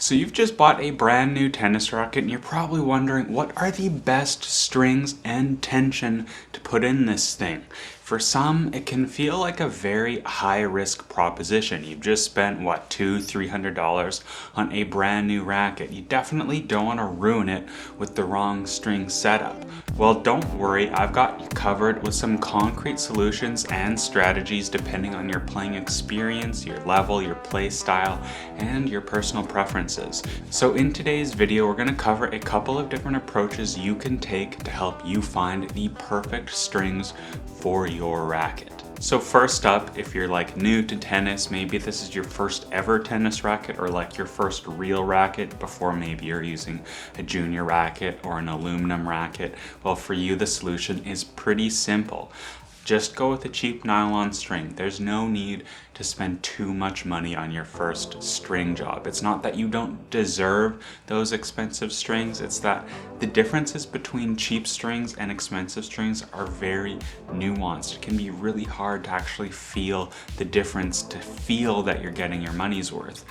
So you've just bought a brand new tennis racket and you're probably wondering, what are the best strings and tension to put in this thing? For some, it can feel like a very high risk proposition. You've just spent, what, $200–300 on a brand new racket. You definitely don't want to ruin it with the wrong string setup. Well, don't worry, I've got you covered with some concrete solutions and strategies depending on your playing experience, your level, your play style, and your personal preferences. So in today's video, we're going to cover a couple of different approaches you can take to help you find the perfect strings for your racket. So first up, if you're like new to tennis, maybe this is your first ever tennis racket or like your first real racket before maybe you're using a junior racket or an aluminum racket. Well, for you, the solution is pretty simple. Just go with a cheap nylon string. There's no need to spend too much money on your first string job. It's not that you don't deserve those expensive strings, it's that the differences between cheap strings and expensive strings are very nuanced. It can be really hard to actually feel the difference, to feel that you're getting your money's worth.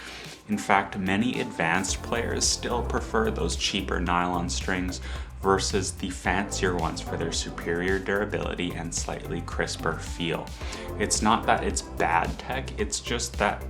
In fact, many advanced players still prefer those cheaper nylon strings versus the fancier ones for their superior durability and slightly crisper feel. It's not that it's bad tech, it's just that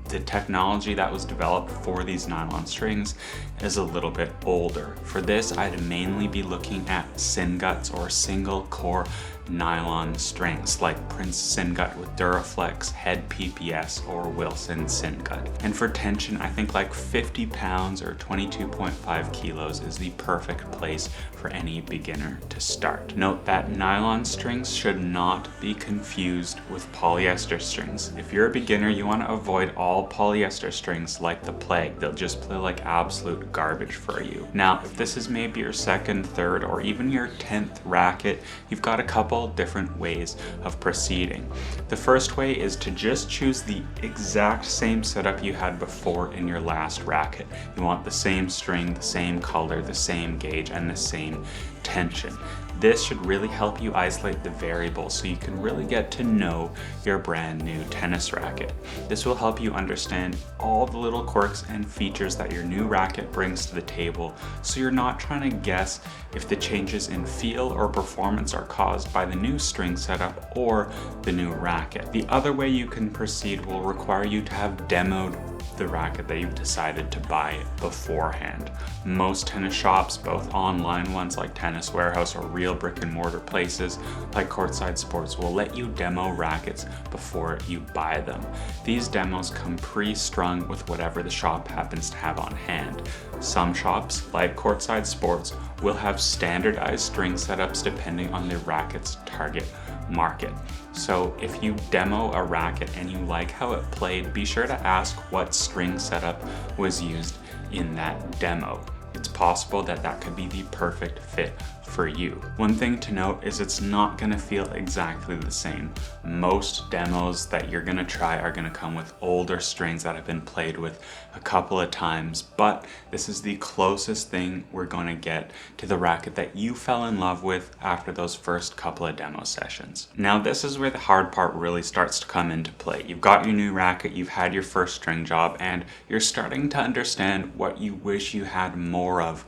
the technology that was developed for these nylon strings is a little bit older. For this, I'd mainly be looking at Synguts or single core nylon strings like Prince Syngut with Duraflex, Head PPS, or Wilson Syngut. And for tension, I think like 50 pounds or 22.5 kilos is the perfect place for any beginner to start. Note that nylon strings should not be confused with polyester strings. If you're a beginner, you want to avoid all polyester strings like the plague. They'll just play like absolute garbage for you. Now, if this is maybe your second, third, or even your 10th racket, you've got a couple different ways of proceeding. The first way is to just choose the exact same setup you had before in your last racket. You want the same string, the same color, the same gauge, and the same tension. This should really help you isolate the variables so you can really get to know your brand new tennis racket. This will help you understand all the little quirks and features that your new racket brings to the table, so you're not trying to guess if the changes in feel or performance are caused by the new string setup or the new racket. The other way you can proceed will require you to have demoed the racket that you've decided to buy beforehand. Most tennis shops, both online ones like Tennis Warehouse or real brick and mortar places like Courtside Sports, will let you demo rackets before you buy them. These demos come pre-strung with whatever the shop happens to have on hand. Some shops, like Courtside Sports, will have standardized string setups depending on the racket's target market. So if you demo a racket and you like how it played, be sure to ask what string setup was used in that demo. It's possible that that could be the perfect fit for you. One thing to note is it's not going to feel exactly the same. Most demos that you're going to try are going to come with older strings that have been played with a couple of times, but this is the closest thing we're going to get to the racket that you fell in love with after those first couple of demo sessions. Now, this is where the hard part really starts to come into play. You've got your new racket, you've had your first string job, and you're starting to understand what you wish you had more of,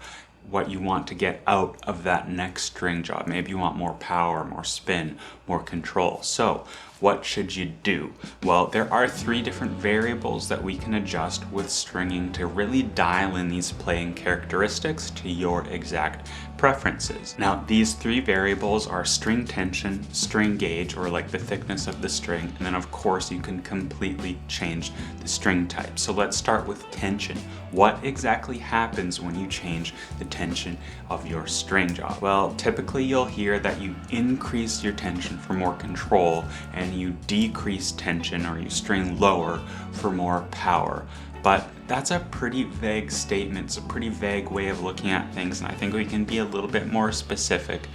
what you want to get out of that next string job. Maybe you want more power, more spin, more control. So what should you do? Well, there are 3 different variables that we can adjust with stringing to really dial in these playing characteristics to your exact preferences. Now, these 3 variables are string tension, string gauge, or like the thickness of the string, and then of course you can completely change the string type. So let's start with tension. What exactly happens when you change the tension of your string job? Well, typically you'll hear that you increase your tension for more control and you decrease tension or you string lower for more power. But that's a pretty vague statement. It's a pretty vague way of looking at things, and I think we can be a little bit more specific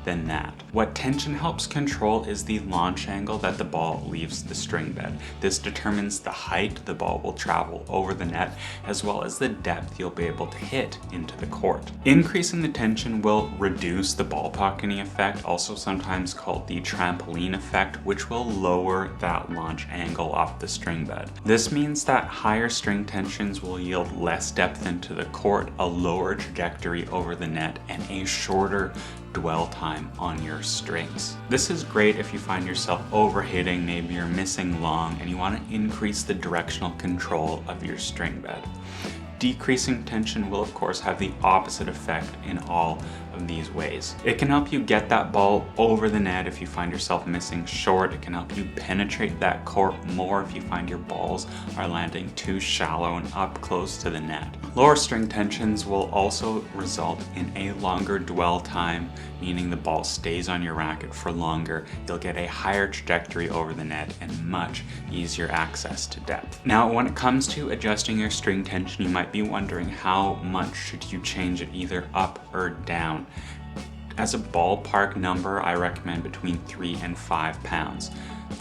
than that. What tension helps control is the launch angle that the ball leaves the string bed. This determines the height the ball will travel over the net, as well as the depth you'll be able to hit into the court. Increasing the tension will reduce the ball pocketing effect, also sometimes called the trampoline effect, which will lower that launch angle off the string bed. This means that higher string tensions will yield less depth into the court, a lower trajectory over the net, and a shorter dwell time on your strings. This is great if you find yourself overhitting, maybe you're missing long, and you want to increase the directional control of your string bed. Decreasing tension will of course have the opposite effect in all of these ways. It can help you get that ball over the net if you find yourself missing short. It can help you penetrate that court more if you find your balls are landing too shallow and up close to the net. Lower string tensions will also result in a longer dwell time, meaning the ball stays on your racket for longer. You'll get a higher trajectory over the net and much easier access to depth. Now, when it comes to adjusting your string tension, you might be wondering how much should you change it, either up or down. As a ballpark number, I recommend between 3 and 5 pounds.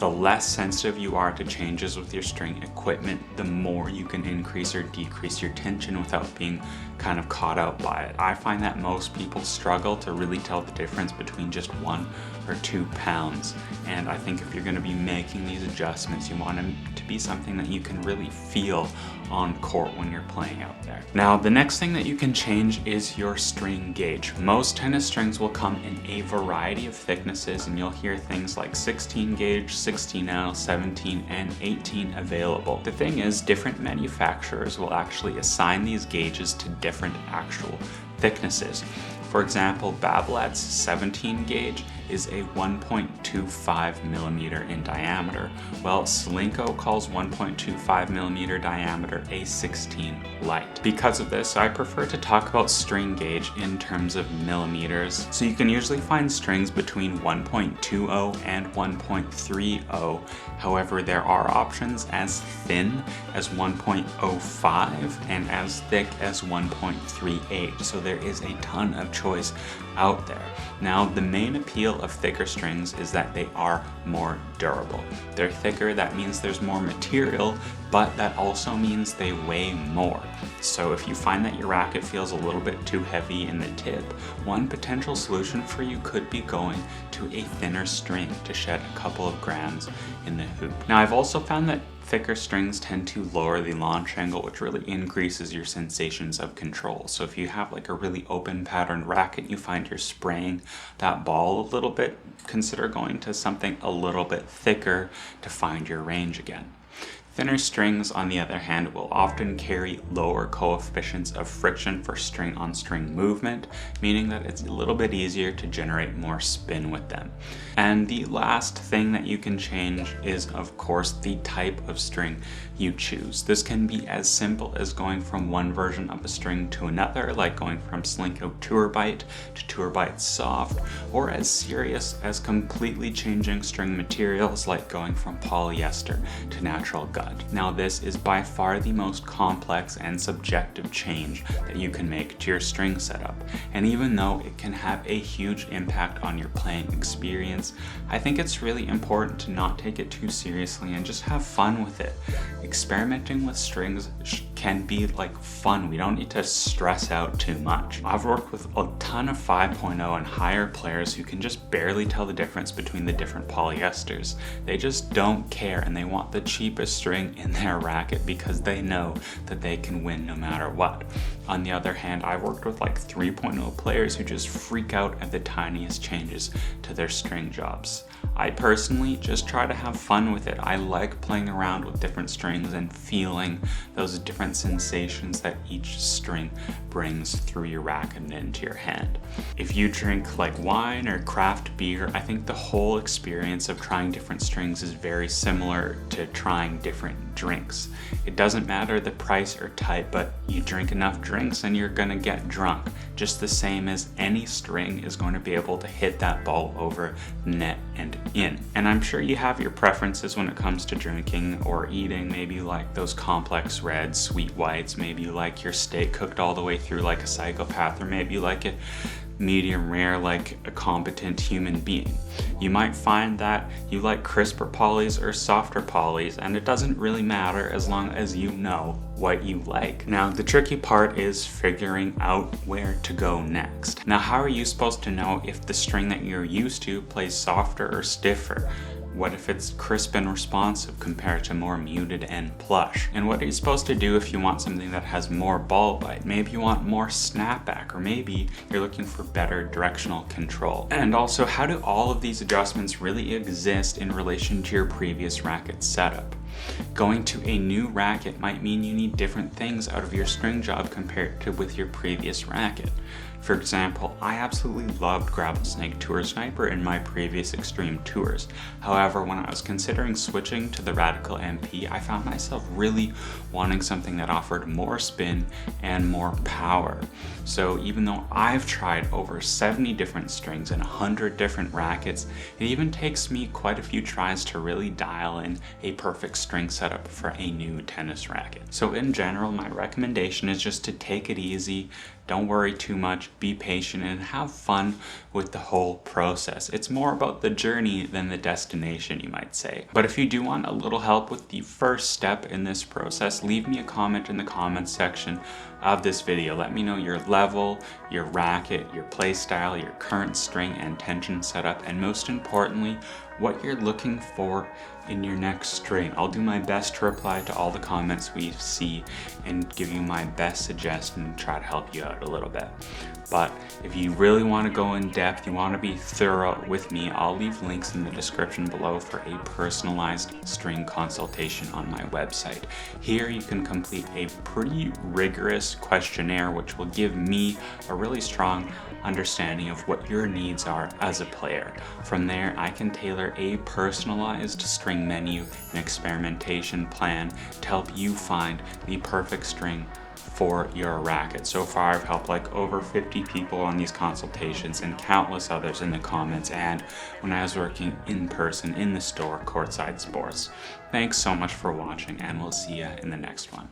The less sensitive you are to changes with your string equipment, the more you can increase or decrease your tension without being kind of caught out by it. I find that most people struggle to really tell the difference between just 1 or 2 pounds. And I think if you're going to be making these adjustments, you want them to be something that you can really feel on court when you're playing out there. Now, the next thing that you can change is your string gauge. Most tennis strings will come in a variety of thicknesses, and you'll hear things like 16 gauge, 16L, 17, and 18 available. The thing is, different manufacturers will actually assign these gauges to different actual thicknesses. For example, Babolat's 17 gauge is a 1.25 millimeter in diameter, while Slinko calls 1.25 millimeter diameter a 16 light. Because of this, I prefer to talk about string gauge in terms of millimeters. So you can usually find strings between 1.20 and 1.30. However, there are options as thin as 1.05 and as thick as 1.38. So there is a ton of choice out there. Now, the main appeal of thicker strings is that they are more durable. They're thicker, that means there's more material, but that also means they weigh more. So if you find that your racket feels a little bit too heavy in the tip, one potential solution for you could be going to a thinner string to shed a couple of grams in the hoop. Now, I've also found that thicker strings tend to lower the launch angle, which really increases your sensations of control. So if you have like a really open patterned racket, you find you're spraying that ball a little bit, consider going to something a little bit thicker to find your range again. Thinner strings, on the other hand, will often carry lower coefficients of friction for string-on-string movement, meaning that it's a little bit easier to generate more spin with them. And the last thing that you can change is, of course, the type of string you choose. This can be as simple as going from one version of a string to another, like going from Slinko Tour Bite to Tour Bite Soft, or as serious as completely changing string materials, like going from polyester to natural gut. Now, this is by far the most complex and subjective change that you can make to your string setup. And even though it can have a huge impact on your playing experience, I think it's really important to not take it too seriously and just have fun with it. Experimenting with strings can be like fun. We don't need to stress out too much. I've worked with a ton of 5.0 and higher players who can just barely tell the difference between the different polyesters. They just don't care, and they want the cheapest string in their racket because they know that they can win no matter what. On the other hand, I've worked with like 3.0 players who just freak out at the tiniest changes to their string jobs. I personally just try to have fun with it. I like playing around with different strings and feeling those different sensations that each string brings through your racket and into your hand. If you drink like wine or craft beer, I think the whole experience of trying different strings is very similar to trying different drinks. It doesn't matter the price or type, but you drink enough drinks and you're gonna get drunk, just the same as any string is going to be able to hit that ball over the net and in. And I'm sure you have your preferences when it comes to drinking or eating. Maybe you like those complex reds, sweet whites, maybe you like your steak cooked all the way through like a psychopath, or maybe you like it medium rare like a competent human being. You might find that you like crisper polys or softer polys, and it doesn't really matter as long as you know what you like. Now, the tricky part is figuring out where to go next. Now, how are you supposed to know if the string that you're used to plays softer or stiffer? What if it's crisp and responsive compared to more muted and plush? And what are you supposed to do if you want something that has more ball bite? Maybe you want more snapback, or maybe you're looking for better directional control. And also, how do all of these adjustments really exist in relation to your previous racket setup? Going to a new racket might mean you need different things out of your string job compared to with your previous racket. For example, I absolutely loved Grapplesnake Tour Sniper in my previous Extreme Tours. However, when I was considering switching to the Radical MP, I found myself really wanting something that offered more spin and more power. So even though I've tried over 70 different strings and 100 different rackets, it even takes me quite a few tries to really dial in a perfect string setup for a new tennis racket. So in general, my recommendation is just to take it easy, don't worry too much, be patient, and have fun with the whole process. It's more about the journey than the destination, you might say. But if you do want a little help with the first step in this process, leave me a comment in the comments section of this video. Let me know your level, your racket, your play style, your current string and tension setup, and most importantly, what you're looking for in your next string. I'll do my best to reply to all the comments we see and give you my best suggestion and try to help you out a little bit. But if you really want to go in depth, you want to be thorough with me, I'll leave links in the description below for a personalized string consultation on my website. Here you can complete a pretty rigorous questionnaire which will give me a really strong understanding of what your needs are as a player. From there, I can tailor a personalized string menu and experimentation plan to help you find the perfect string for your racket. So far, I've helped like over 50 people on these consultations and countless others in the comments and when I was working in person in the store, Courtside Sports. Thanks so much for watching, and we'll see you in the next one.